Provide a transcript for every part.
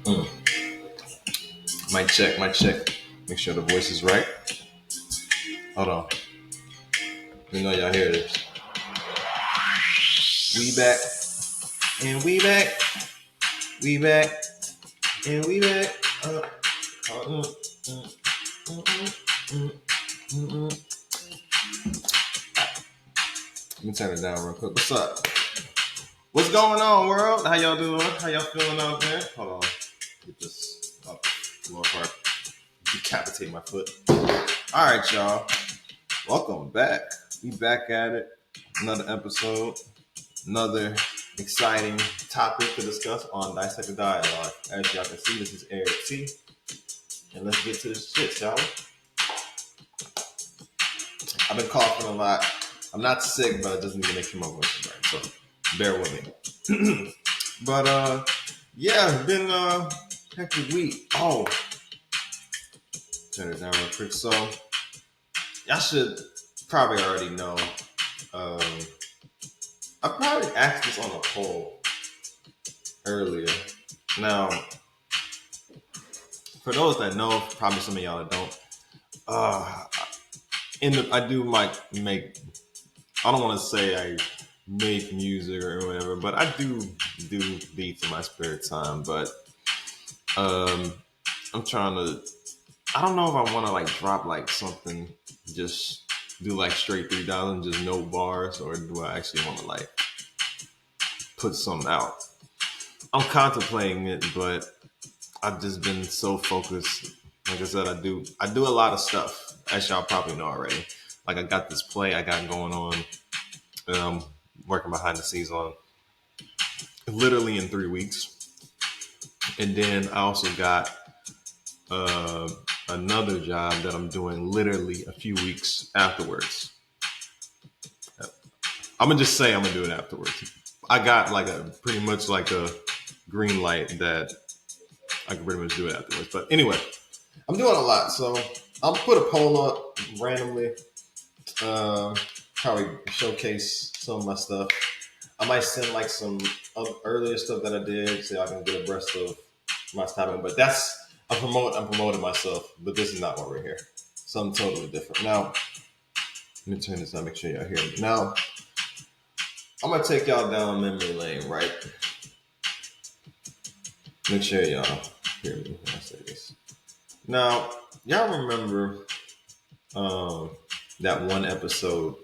Mm. Mic check, mic check. Make sure the voice is right. Hold on. We know y'all hear this. We back. And we back. We back. And we back. Let me turn it down real quick. What's up? What's going on, world? How y'all doing? How y'all feeling out there? Hold on. Get this up. Lower part. Decapitate my foot. All right, y'all. Welcome back. We back at it. Another episode. Another exciting topic to discuss on Dissected Dialogue. As y'all can see, this is Eric T. And let's get to this shit, shall we? I've been coughing a lot. I'm not sick, but I just need to make sure my voice is right. So bear with me. But yeah, it's been a hectic week. Oh, turn it down real quick. So y'all should probably already know. I probably asked this on a poll earlier. Now, for those that know, probably some of y'all that don't. I do make. I don't want to say I make music or whatever, but I do beats in my spare time. But I'm trying to. I don't know if I want to like drop like something, just do like straight $3, just no bars, or do I actually want to like put something out? I'm contemplating it, but I've just been so focused. Like I said, I do a lot of stuff, as y'all probably know already. Like I got this play I got going on, working behind the scenes on literally in 3 weeks. And then I also got another job that I'm doing literally a few weeks afterwards. I'm gonna just say I'm gonna do it afterwards. I got like pretty much like a green light that I can pretty much do it afterwards. But anyway, I'm doing a lot, so I'll put a poll up randomly. Probably showcase some of my stuff. I might send like some earlier stuff that I did so I can get abreast of my timing. But I'm promoting myself, but this is not why we're here. Something totally different. Now, let me turn this on, make sure y'all hear me. Now, I'm gonna take y'all down memory lane, right? Make sure y'all hear me when I say this. Now, y'all remember that one episode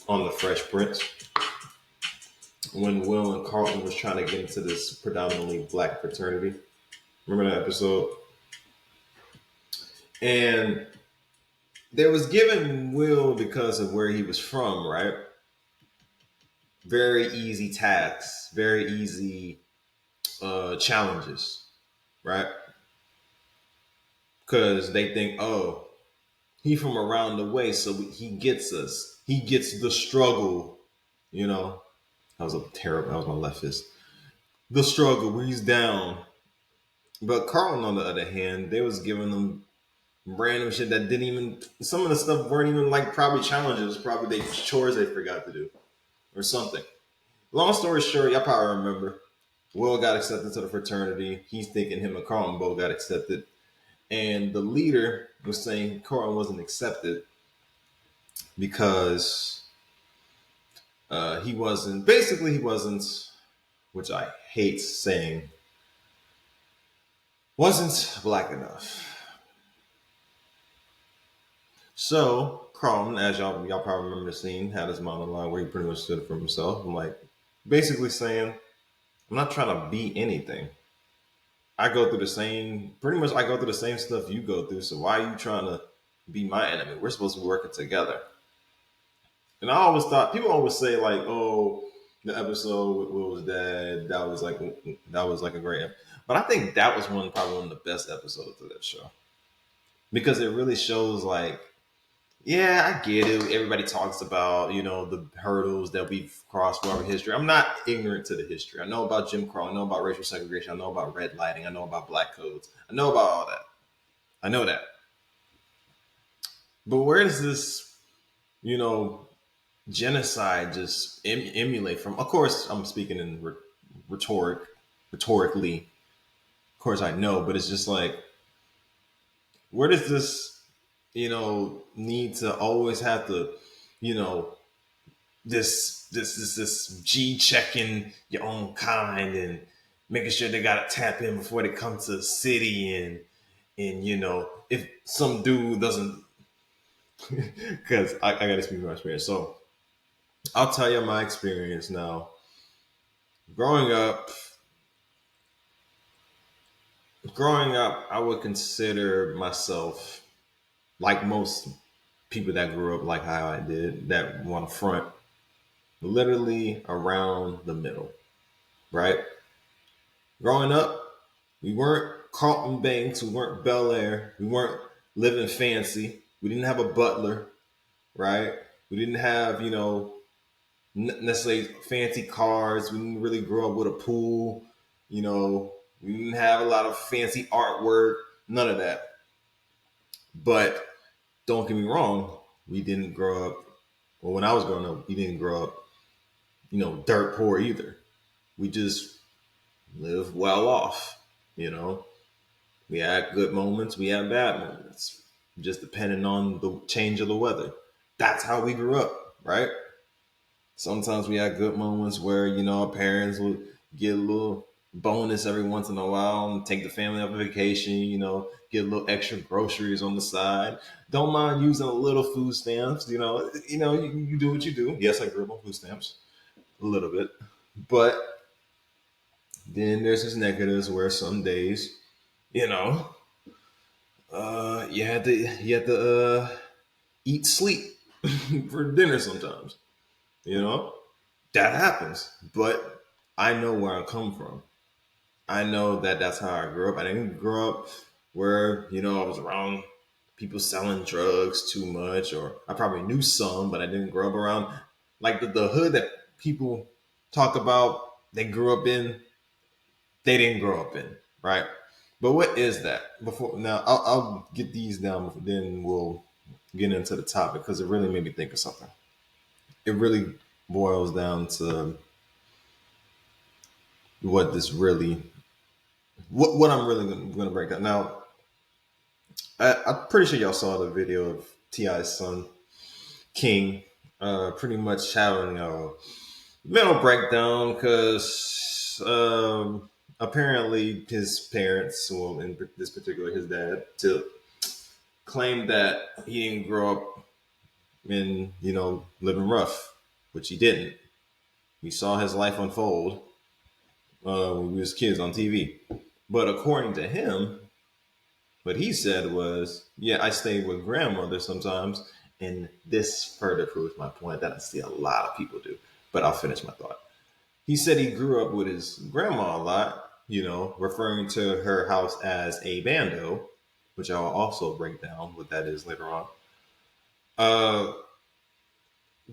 on the Fresh Prince when Will and Carlton was trying to get into this predominantly black fraternity? Remember that episode? And they was giving Will, because of where he was from, right? Very easy tasks, very easy challenges, right? Because they think, oh, he from around the way, so he gets us. He gets the struggle, you know. That was my left fist. The struggle where he's down. But Carlton, on the other hand, they was giving them random shit that didn't even, some of the stuff weren't even like probably challenges, probably they chores they forgot to do or something. Long story short, y'all probably remember, Will got accepted to the fraternity. He's thinking him and Carlton both got accepted. And the leader was saying Carlton wasn't accepted because he wasn't, which I hate saying, wasn't black enough. So Carlton, as y'all probably remember the scene, had his monologue where he pretty much stood for himself. I'm like, basically saying, I'm not trying to be anything. I go through the same stuff you go through. So why are you trying to be my enemy? We're supposed to be working together. And I always thought, people always say like, oh, the episode with Will's dad, that was like a great, but I think that was probably one of the best episodes of that show, because it really shows like, yeah, I get it. Everybody talks about, the hurdles that we've crossed through our history. I'm not ignorant to the history. I know about Jim Crow. I know about racial segregation. I know about red lighting. I know about black codes. I know about all that. I know that. But where does this, genocide just emulate from? Of course, I'm speaking in rhetorically. course I know, but it's just like, where does this, need to always have to, you know, this G checking your own kind and making sure they gotta tap in before they come to the city, and if some dude doesn't, because I gotta speak from my experience. So I'll tell you my experience now. Growing up, I would consider myself like most people that grew up like how I did, that want to front, literally around the middle, right? Growing up, we weren't Carlton Banks, we weren't Bel Air, we weren't living fancy. We didn't have a butler, right? We didn't have, necessarily fancy cars. We didn't really grow up with a pool. You know, we didn't have a lot of fancy artwork. None of that. But don't get me wrong, we didn't grow up. Well, when I was growing up, we didn't grow up, dirt poor either. We just lived well off. You know, we had good moments, we had bad moments, just depending on the change of the weather. That's how we grew up, right? Sometimes we had good moments where, our parents would get a little bonus every once in a while and take the family on vacation, get a little extra groceries on the side. Don't mind using a little food stamps, you do what you do. Yes, I grew up on food stamps a little bit. But then there's this negatives where some days, you know, you had to eat sleep for dinner sometimes. You know, that happens. But I know where I come from. I know that that's how I grew up. I didn't grow up where I was around people selling drugs too much, or I probably knew some, but I didn't grow up around like the hood that people talk about. They grew up in. They didn't grow up in, right? But what is that? Before now, I'll get these down. Then we'll get into the topic because it really made me think of something. It really boils down to what this really, what I'm really going to break down. Now, I'm pretty sure y'all saw the video of Ti's son King, pretty much having a mental breakdown because apparently his parents, well, in this particular his dad, to claim that he didn't grow up in living rough, which he didn't. We saw his life unfold when we was kids on TV. But according to him, what he said was, "Yeah, I stayed with grandmother sometimes," and this further proves my point that I see a lot of people do. But I'll finish my thought. He said he grew up with his grandma a lot, referring to her house as a bando, which I'll also break down what that is later on. Uh,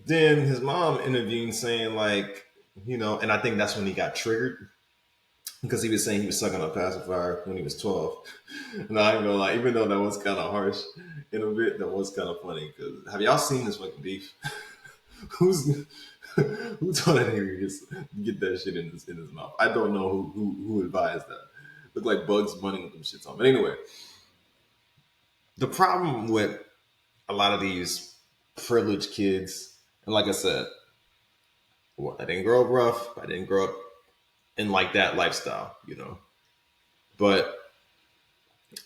then his mom intervened saying like, and I think that's when he got triggered because he was saying he was sucking on a pacifier when he was 12. No, I ain't gonna lie, even though that was kind of harsh in a bit, that was kind of funny. Because have y'all seen this fucking beef? Who's who told that nigga to get that shit in his mouth? I don't know who advised that. Look like Bugs Bunny with them shits on. But anyway, the problem with a lot of these privileged kids, and like I said, well, I didn't grow up rough. I didn't grow up in like that lifestyle. But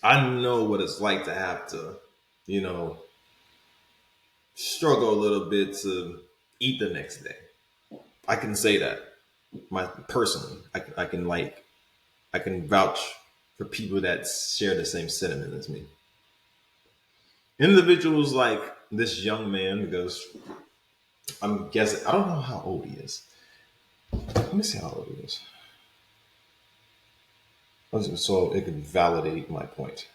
I know what it's like to have to, you know, struggle a little bit to eat the next day. I can say that my personally. I can vouch for people that share the same sentiment as me. Individuals like this young man, because I'm guessing I don't know how old he is. Let me see how old he is. So it can validate my point.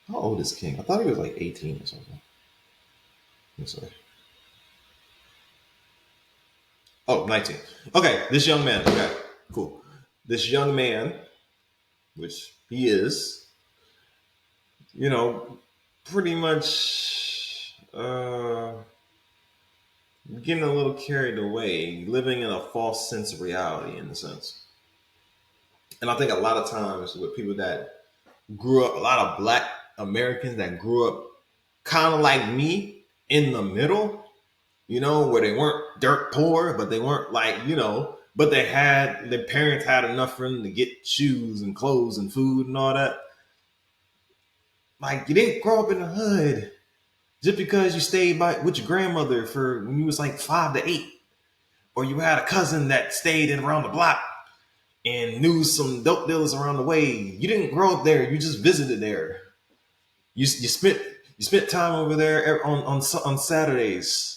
How old is King? I thought he was like 18 or something. Let me see. Oh, 19. Okay, this young man. Okay, cool. This young man, which he is, pretty much getting a little carried away, living in a false sense of reality, in a sense. And I think a lot of times with people that grew up, a lot of black Americans that grew up kind of like me in the middle, where they weren't dirt poor, but they weren't like, but they had, their parents had enough for them to get shoes and clothes and food and all that. Like, you didn't grow up in the hood just because you stayed with your grandmother for when you was like 5 to 8, or you had a cousin that stayed in around the block and knew some dope dealers around the way. You didn't grow up there. You just visited there. You spent time over there on Saturdays.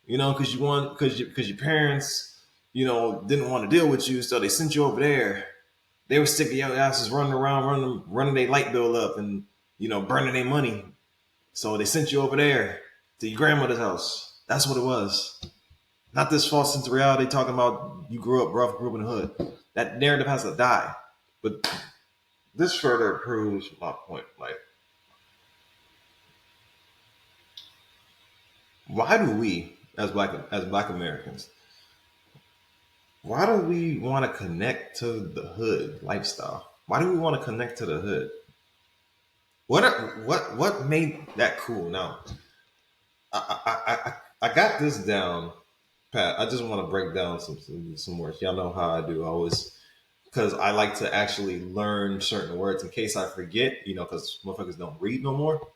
Because your parents didn't want to deal with you, so they sent you over there. They were sick of your asses running around, running their light bill up, and burning their money. So they sent you over there to your grandmother's house. That's what it was. Not this false sense of reality talking about you grew up rough, grew up in the hood. That narrative has to die. But this further proves my point. Like, why do we, as black Americans, why do we want to connect to the hood lifestyle? Why do we want to connect to the hood? What made that cool? Now, I got this down, Pat. I just want to break down some words. Y'all know how I do. I always, because I like to actually learn certain words in case I forget. Because motherfuckers don't read no more.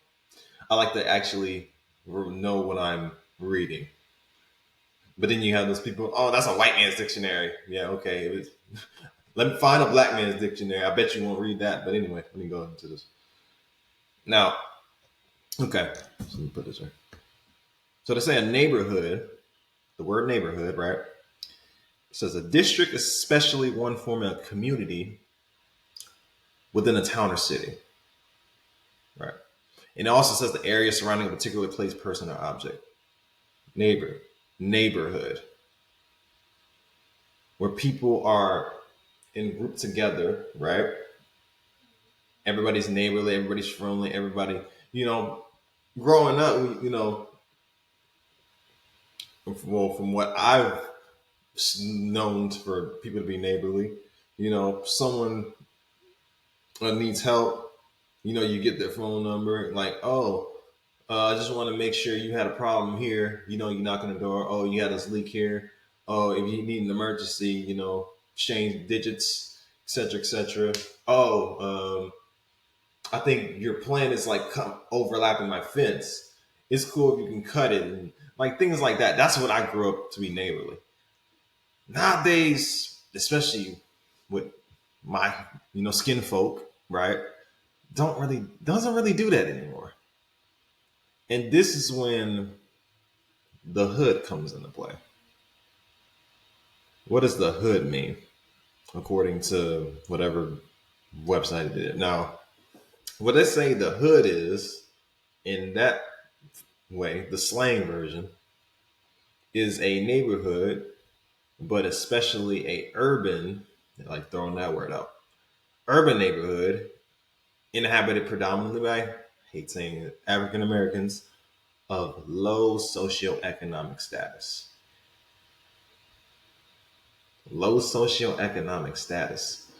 I like to actually know what I'm reading. But then you have those people. Oh, that's a white man's dictionary. Yeah, okay. Let me find a black man's dictionary. I bet you won't read that. But anyway, let me go into this. Now, okay. So let me put this here. So to say a neighborhood, the word neighborhood, right? It says a district, especially one forming a community within a town or city, right? And it also says the area surrounding a particular place, person, or object. Neighborhood, where people are in group together, right? Everybody's neighborly, everybody's friendly, everybody, growing up, from what I've known for people to be neighborly, someone needs help, you get their phone number, like, oh, I just want to make sure you had a problem here. You knock on the door. Oh, you had this leak here. Oh, if you need an emergency, change digits, etc., etc. Oh, I think your plan is like overlapping my fence. It's cool if you can cut it, and like things like that. That's what I grew up to be neighborly. Nowadays, especially with my skin folk, right? Doesn't really do that anymore. And this is when the hood comes into play. What does the hood mean, according to whatever website it did? Now, what they say the hood is, in that way, the slang version, is a neighborhood, but especially a urban, like throwing that word out, urban neighborhood inhabited predominantly by, I hate saying it, African Americans of low socioeconomic status. Low socioeconomic status.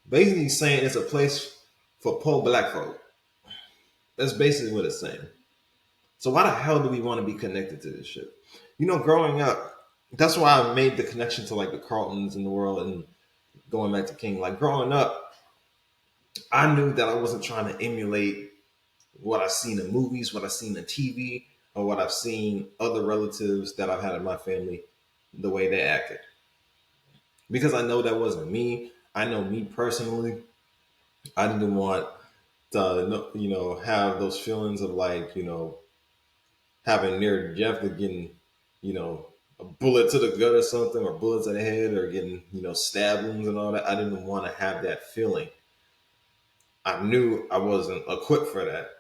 Basically saying it's a place for poor black folk. That's basically what it's saying. So why the hell do we want to be connected to this shit? Growing up, that's why I made the connection to like the Carltons in the world and going back to King. Like growing up, I knew that I wasn't trying to emulate what I've seen in movies, what I've seen in TV, or what I've seen other relatives that I've had in my family, the way they acted. Because I know that wasn't me. I know me personally. I didn't want to, have those feelings of like, having near death or getting, a bullet to the gut or something, or bullets to the head, or getting, stab wounds and all that. I didn't want to have that feeling. I knew I wasn't equipped for that.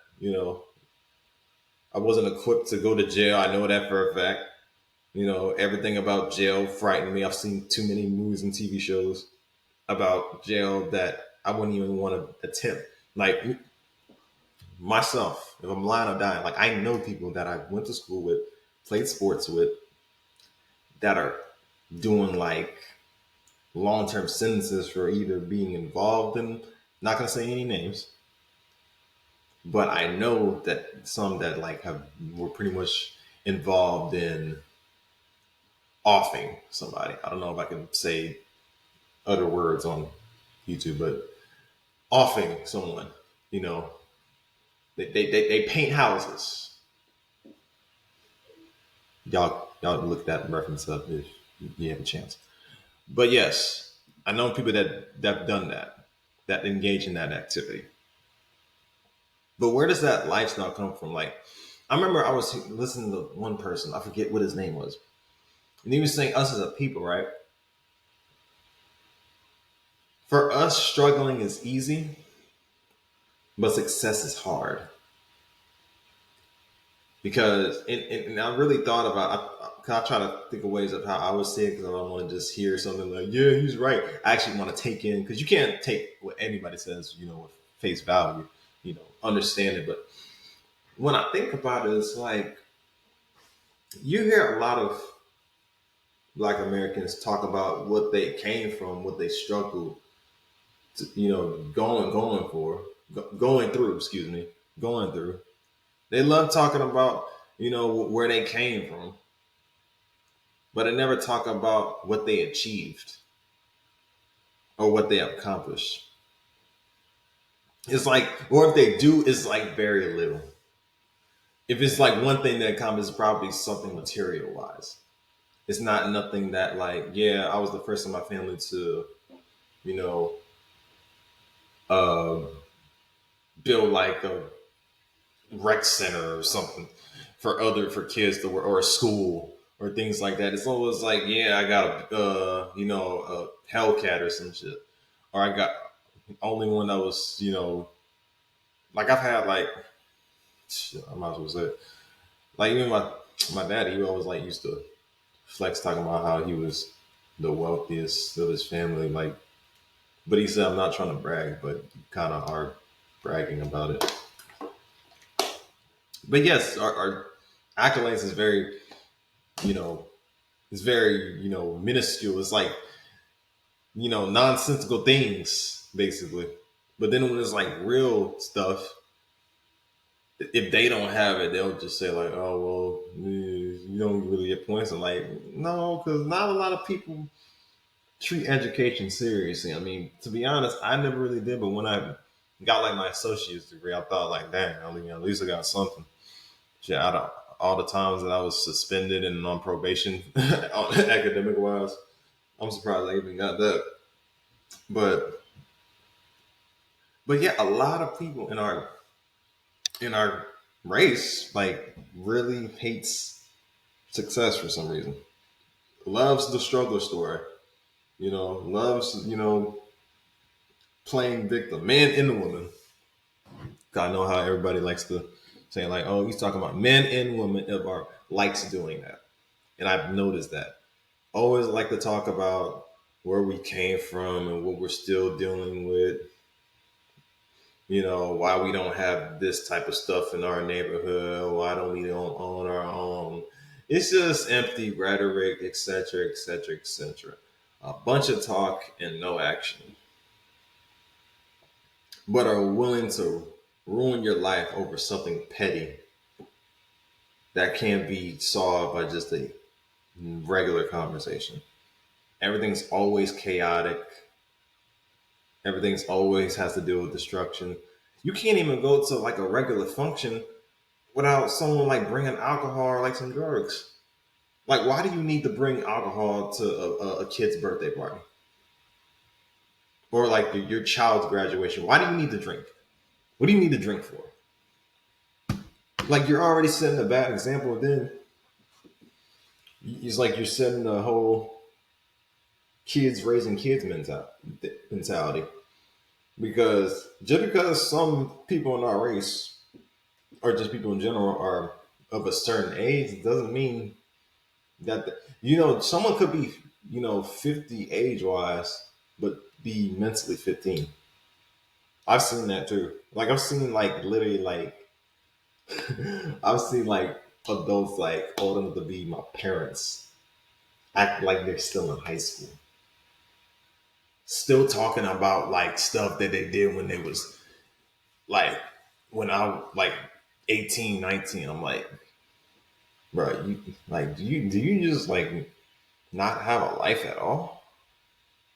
I wasn't equipped to go to jail. I know that for a fact. Everything about jail frightened me. I've seen too many movies and TV shows about jail that I wouldn't even want to attempt. Like myself, if I'm lying or dying, like I know people that I went to school with, played sports with, that are doing like long term sentences for either being involved in, not gonna say any names, but I know that some that like have were pretty much involved in offing somebody. I don't know if I can say other words on YouTube, but offing someone, you know, they paint houses. Y'all look that reference up if you have a chance. But yes, I know people that have done that, that engage in that activity. But where does that lifestyle come from? Like, I remember I was listening to one person, I forget what his name was, and he was saying us as a people, right? For us, struggling is easy, but success is hard. Because, and I really thought about, I try to think of ways of how I would say it because I don't want to just hear something like, yeah, he's right. I actually want to take in, because you can't take what anybody says, with face value, understand it. But when I think about it, it's like you hear a lot of Black Americans talk about what they came from, what they struggled, to, going through. Excuse me, going through. They love talking about where they came from, but they never talk about what they achieved or what they accomplished. It's like, or if they do, it's like very little. If it's like one thing that accomplished, it's probably something material wise. It's not nothing that like, yeah, I was the first in my family to, you know, uh, build like a rec center or something for kids to work, or a school or things like that. It's always like, yeah, I got a Hellcat or some shit, or I got only one that was like I've had like shit, I might as well say it. Like even my dad, he always like used to flex talking about how he was the wealthiest of his family, like, but he said I'm not trying to brag, but kind of are bragging about it. But yes, our accolades is very, you know, it's very, minuscule. It's like, nonsensical things, basically. But then when it's like real stuff, if they don't have it, they'll just say like, "Oh well, you don't really get points." And like, no, because not a lot of people treat education seriously. I mean, to be honest, I never really did. But when I got like my associate's degree, I thought like, "Dang, at least I got something." Shit, out of all the times that I was suspended and on probation, academic wise, I'm surprised I even got that. But yeah, a lot of people in our race like really hates success for some reason. Loves the struggle story. Loves playing victim, man and woman. I know how everybody likes to say like, oh, he's talking about men and women of our likes doing that, and I've noticed that. Always like to talk about where we came from and what we're still dealing with. Why we don't have this type of stuff in our neighborhood. Why don't we don't own our own? It's just empty rhetoric, etc., etc., etc. A bunch of talk and no action, but are willing to ruin your life over something petty that can be solved by just a regular conversation. Everything's always chaotic. Everything's always has to deal with destruction. You can't even go to like a regular function without someone like bringing alcohol or like some drugs. Like, why do you need to bring alcohol to a kid's birthday party or like your child's graduation? Why do you need to drink? What do you need to drink for? Like, you're already setting a bad example. Then it's like you're setting the whole kids raising kids mentality. Because just because some people in our race or just people in general are of a certain age doesn't mean that someone could be 50 age wise but be mentally 15. I've seen that too. Like I've seen like literally like I've seen like adults like old enough to be my parents act like they're still in high school. still talking about like stuff that they did when they was like when I was like 18, 19. I'm like, bro, you like do you just like not have a life at all?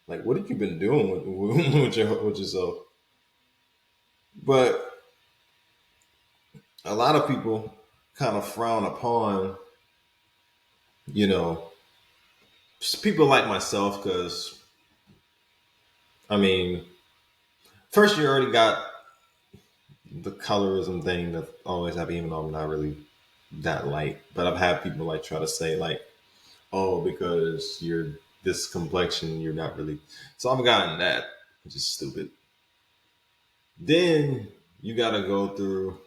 Like, what have you been doing with yourself? But a lot of people kind of frown upon, you know, people like myself because I mean, first you already got the colorism thing that always happen, even though I'm not really that light. But I've had people like try to say like, oh, because you're this complexion, you're not really. So I've gotten that, which is stupid. Then you got to go through,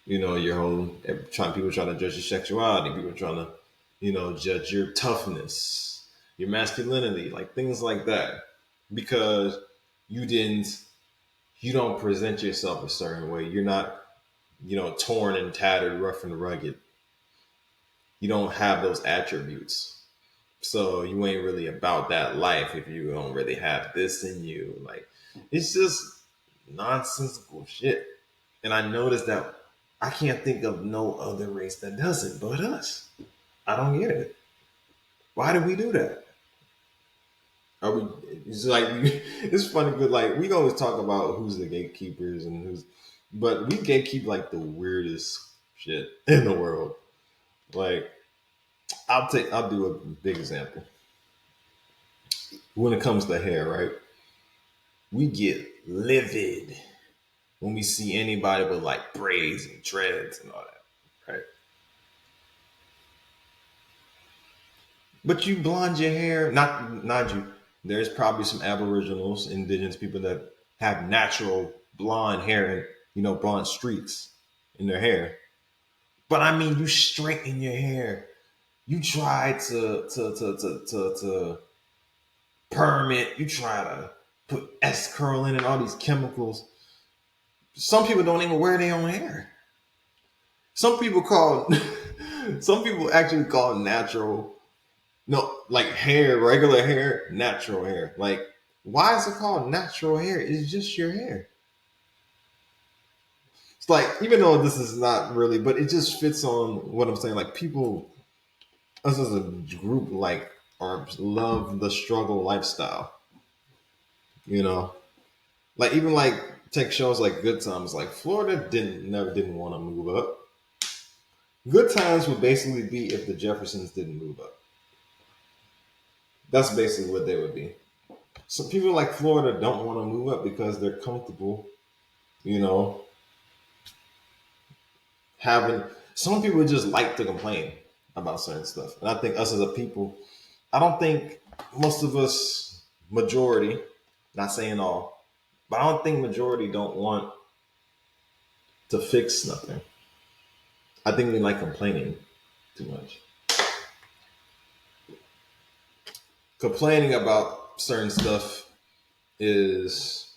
your whole trying. People trying to judge your sexuality. People trying to, judge your toughness, your masculinity, like things like that, because you didn't, you don't present yourself a certain way. You're not, torn and tattered, rough and rugged. You don't have those attributes. So you ain't really about that life if you don't really have this in you. Like, it's just nonsensical shit. And I noticed that I can't think of no other race that does it but us. I don't get it. Why do we do that? Are we? It's like it's funny because like we always talk about who's the gatekeepers and who's, but we gatekeep like the weirdest shit in the world. Like I'll do a big example. When it comes to hair, right? We get livid when we see anybody with like braids and dreads and all that, right? But you blonde your hair, not you. There's probably some aboriginals, indigenous people that have natural blonde hair and blonde streaks in their hair. But I mean, you straighten your hair. You try to perm it. You try to put S curl in and all these chemicals. Some people don't even wear their own hair. Some people call, some people actually call natural, no, like hair, regular hair, natural hair. Like, why is it called natural hair? It's just your hair. It's like, even though this is not really, but it just fits on what I'm saying. Like, people, us as a group, like, are love the struggle lifestyle. You know, like even like take shows like Good Times. Like Florida didn't want to move up. Good Times would basically be if the Jeffersons didn't move up. That's basically what they would be. So people like Florida don't want to move up because they're comfortable, you know, having some people just like to complain about certain stuff. And I think us as a people, I don't think most of us, majority, not saying all, but I don't think majority don't want to fix nothing. I think we like complaining too much. Complaining about certain stuff is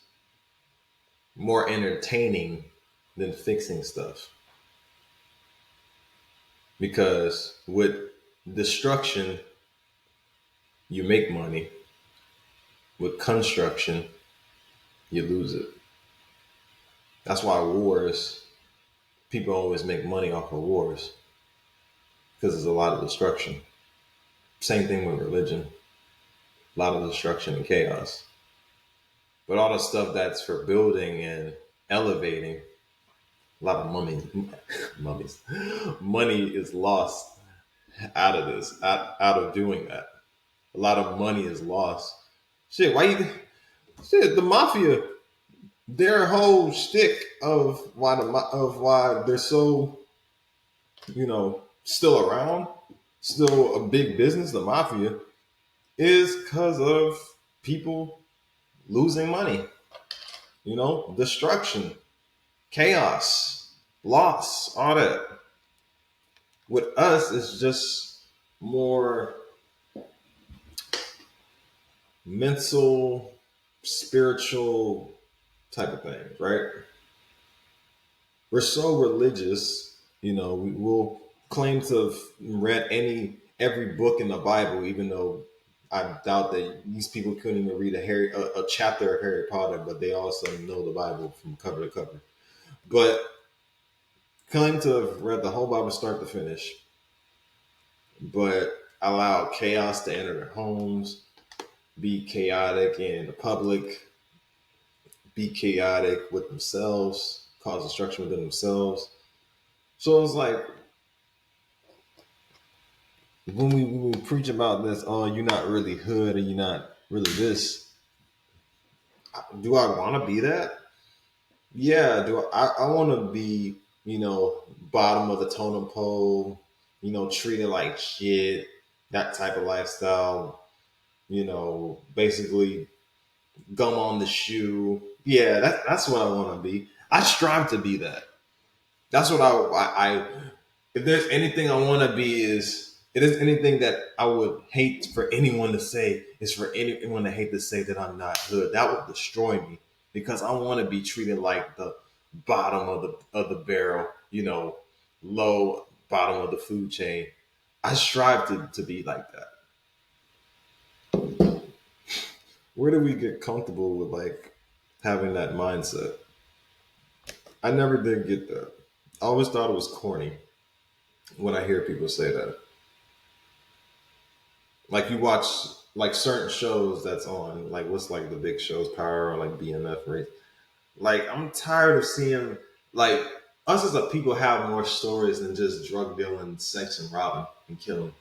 more entertaining than fixing stuff. Because with destruction, you make money. With construction, you lose it. That's why wars, people always make money off of wars because there's a lot of destruction. Same thing with religion, a lot of destruction and chaos. But all the stuff that's for building and elevating, a lot of mummies, money is lost out of this, out of doing that. A lot of money is lost. Shit, why you? Shit, the mafia, their whole shtick of why they're so, still around, still a big business. The mafia is because of people losing money. Destruction, chaos, loss, all that. With us, it's just more mental, spiritual type of things, right? We're so religious, we will claim to have read every book in the Bible, even though I doubt that these people couldn't even read a chapter of Harry Potter, but they also know the Bible from cover to cover. But claim to have read the whole Bible start to finish, but allow chaos to enter their homes, be chaotic in the public, be chaotic with themselves, cause destruction within themselves. So it's like when we preach about this, oh, you're not really hood and you're not really this. Do I want to be that? Yeah. Do I want to be, bottom of the totem pole, treated like shit, that type of lifestyle, basically gum on the shoe. Yeah, that's what I want to be. I strive to be that. That's what I if there's anything I want to be is it is anything that I would hate for anyone to say is for anyone to hate to say that I'm not hood. That would destroy me because I want to be treated like the bottom of the barrel, low bottom of the food chain. I strive to be like that. Where do we get comfortable with like having that mindset? I never did get that. I always thought it was corny when I hear people say that. Like you watch like certain shows that's on, like what's like the big shows, Power or like BMF race. Like I'm tired of seeing like us as a people have more stories than just drug dealing, sex and robbing and killing.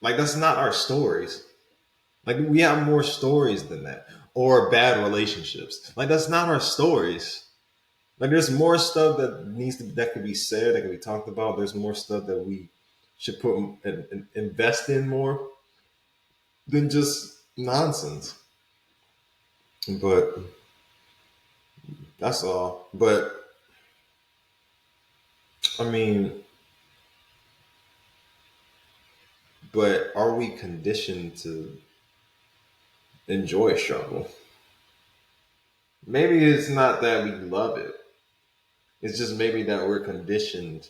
Like that's not our stories. Like we have more stories than that. Or bad relationships. Like that's not our stories. Like there's more stuff that could be said, that could be talked about. There's more stuff that we should put and invest in more than just nonsense. But that's all. But I mean, but are we conditioned to enjoy struggle? Maybe it's not that we love it. It's just maybe that we're conditioned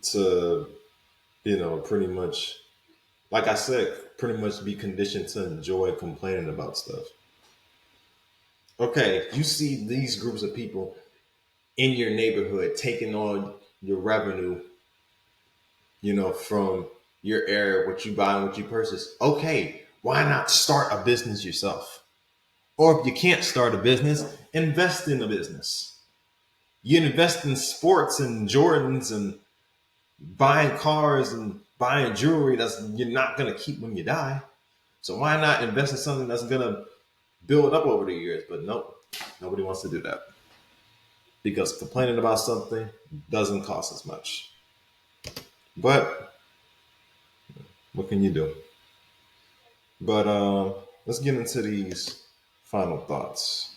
to, pretty much, like I said, pretty much be conditioned to enjoy complaining about stuff. Okay, you see these groups of people in your neighborhood taking on your revenue, from your area, what you buy and what you purchase. Okay, why not start a business yourself? Or if you can't start a business, invest in a business. You invest in sports and Jordans and buying cars and buying jewelry that's you're not gonna keep when you die. So why not invest in something that's gonna build up over the years? But nope, nobody wants to do that because complaining about something doesn't cost as much. But what can you do? But let's get into these final thoughts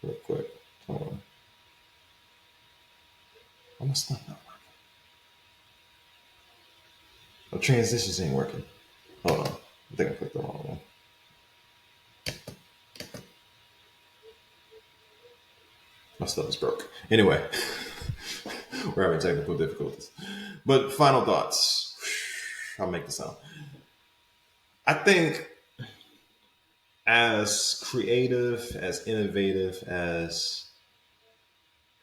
real quick. Hold on. I'm stuck now. The transitions ain't working. Hold on. I think I clicked the wrong one. My stuff is broke. Anyway, we're having technical difficulties. But final thoughts. I'll make the sound. I think as creative, as innovative, as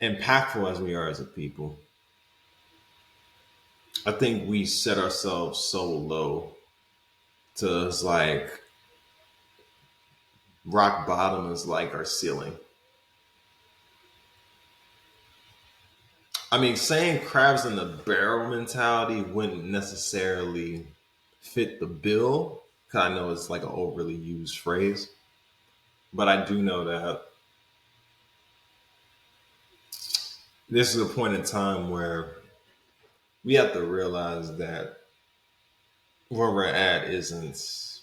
impactful as we are as a people, I think we set ourselves so low to it's like rock bottom is like our ceiling. I mean, saying crabs in the barrel mentality wouldn't necessarily fit the bill, because I know it's like an overly used phrase. But I do know that this is a point in time where we have to realize that where we're at isn't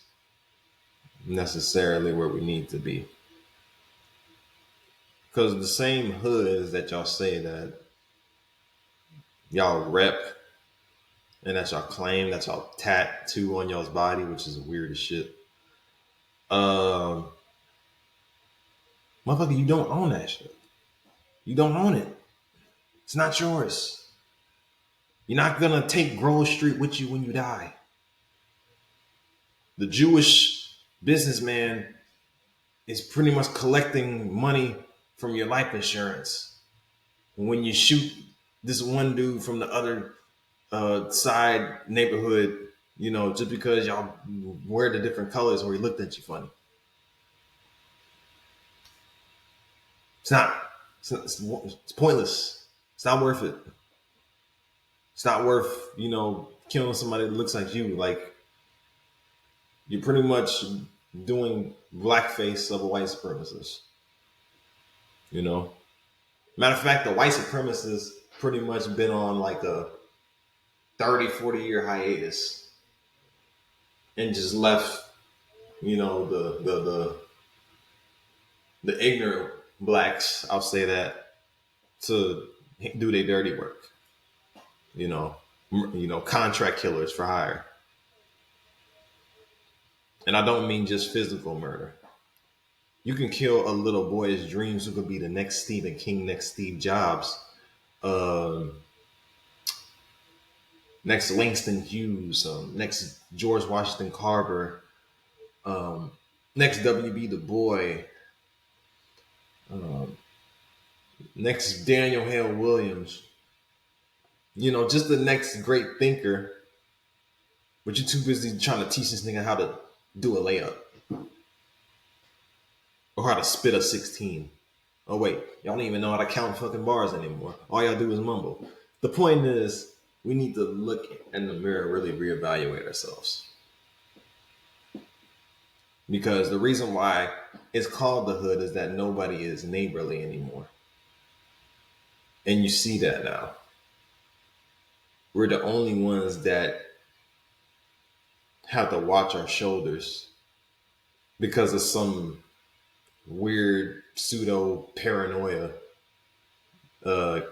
necessarily where we need to be. Because the same hoods that y'all say that y'all rep and that y'all claim, that y'all tattoo on y'all's body, which is weird as shit. Um, Motherfucker, you don't own that shit. You don't own it. It's not yours. You're not gonna take Grove Street with you when you die. The Jewish businessman is pretty much collecting money from your life insurance. When you shoot this one dude from the other side neighborhood, just because y'all wear the different colors or he looked at you funny. It's not. It's pointless. It's not worth it. It's not worth killing somebody that looks like you. Like you're pretty much doing blackface of a white supremacist. You know. Matter of fact, the white supremacists pretty much been on like a 30, 40 year hiatus and just left, the ignorant blacks, I'll say that, to do their dirty work. Contract killers for hire. And I don't mean just physical murder. You can kill a little boy's dreams who could be the next Stephen King, next Steve Jobs, um, next Langston Hughes, next George Washington Carver, um, next W.B. Du Bois, um, next Daniel Hale Williams. Just the next great thinker, but you're too busy trying to teach this nigga how to do a layup or how to spit a 16. Oh, wait, y'all don't even know how to count fucking bars anymore. All y'all do is mumble. The point is, we need to look in the mirror and really reevaluate ourselves. Because the reason why it's called the hood is that nobody is neighborly anymore. And you see that now. We're the only ones that have to watch our shoulders because of some weird pseudo paranoia,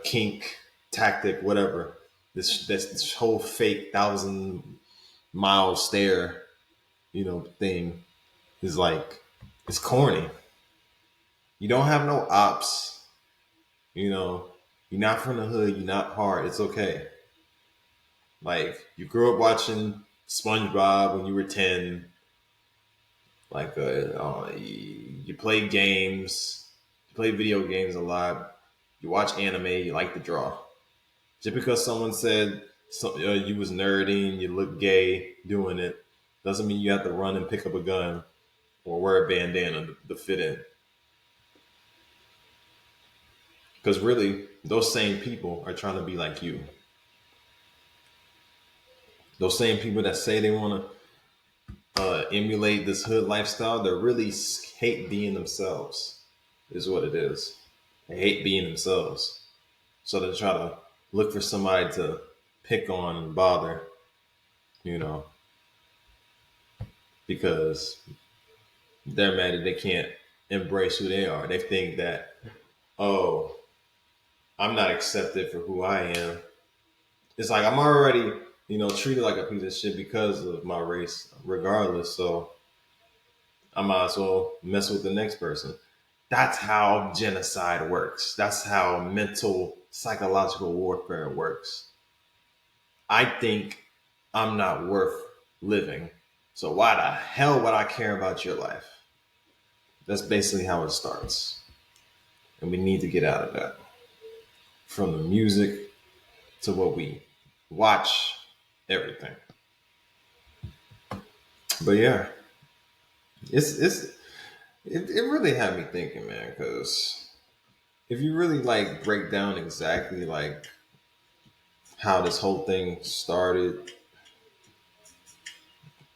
kink, tactic, whatever. This whole fake 1,000-mile stare, thing is like, it's corny. You don't have no ops, you're not from the hood, you're not hard, it's okay. Like, you grew up watching SpongeBob when you were 10. Like, you play games, you play video games a lot, you watch anime, you like to draw. Just because someone said you was nerdy and you look gay doing it, doesn't mean you have to run and pick up a gun or wear a bandana to fit in. Because really, those same people are trying to be like you. Those same people that say they want to emulate this hood lifestyle, they really hate being themselves, is what it is. They hate being themselves. So they try to look for somebody to pick on and bother, because they're mad that they can't embrace who they are. They think that, oh, I'm not accepted for who I am. It's like I'm already, treated like a piece of shit because of my race, regardless. So I might as well mess with the next person. That's how genocide works. That's how mental, psychological warfare works. I think I'm not worth living. So why the hell would I care about your life? That's basically how it starts. And we need to get out of that. From the music to what we watch, everything. But yeah, it really had me thinking, man, because if you really like break down exactly like how this whole thing started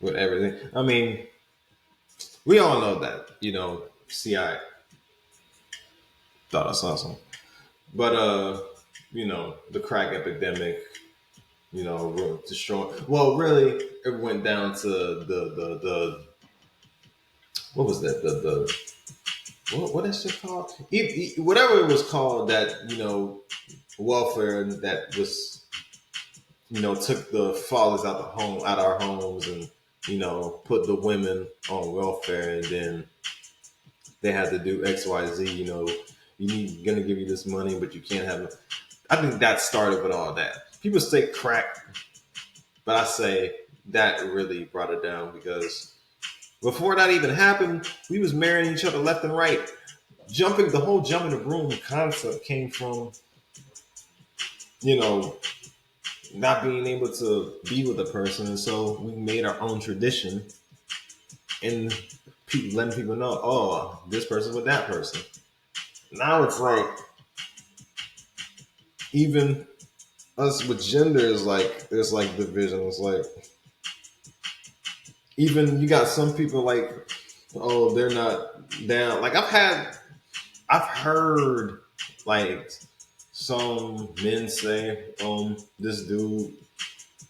with everything, I mean, we all know that, CI thought I saw something. But the crack epidemic, destroying. Well, really, it went down to the what was that? What is it called? Whatever it was called, that welfare that was took the fathers out our homes, and put the women on welfare, and then they had to do XYZ. Gonna give you this money, but you can't have it. I think that started with all that. People say crack, but I say that really brought it down, because Before that even happened, we was marrying each other left and right. The whole jumping the broom concept came from, you know, not being able to be with a person. And so we made our own tradition and letting people know, oh, this person with that person. Now it's like, even us with gender is like, there's like division. It's like, even you got some people like, oh, they're not down. Like I've heard like some men say, this dude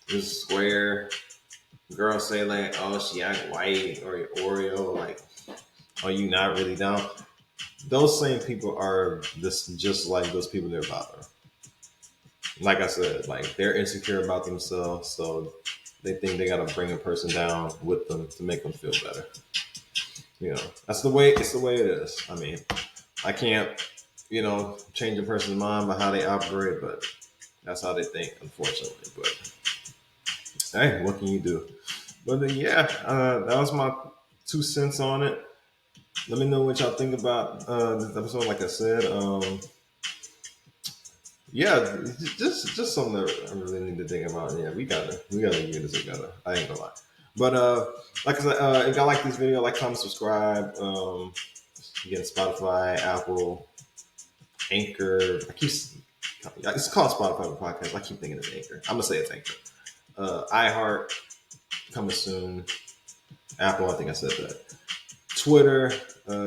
is square. Girls say like, oh, she act white or Oreo. Like, are you not really down? Those same people are this just like those people they're bothering. Like I said, like they're insecure about themselves, so they think they gotta bring a person down with them to make them feel better. You know, that's the way. It's the way it is. I mean, I can't, change a person's mind by how they operate, but that's how they think, unfortunately. But hey, what can you do? But then, yeah, that was my 2 cents on it. Let me know what y'all think about this episode. Like I said, yeah, just something that I really need to think about. Yeah, we gotta get this together. I ain't gonna lie. But like I said, if y'all like this video, like, comment, subscribe. Again, Spotify, Apple, Anchor. It's called Spotify podcast. I keep thinking it's Anchor. I'm gonna say it's Anchor. iHeart coming soon. Apple, I think I said that. Twitter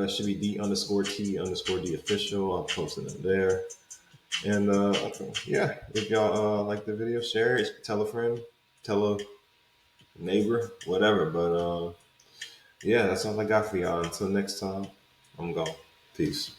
should be D_T_D official. I'll post it in there. And okay, yeah, if y'all like the video, share it, tell a friend, tell a neighbor, whatever. But yeah, that's all I got for y'all. Until next time, I'm gone. Peace.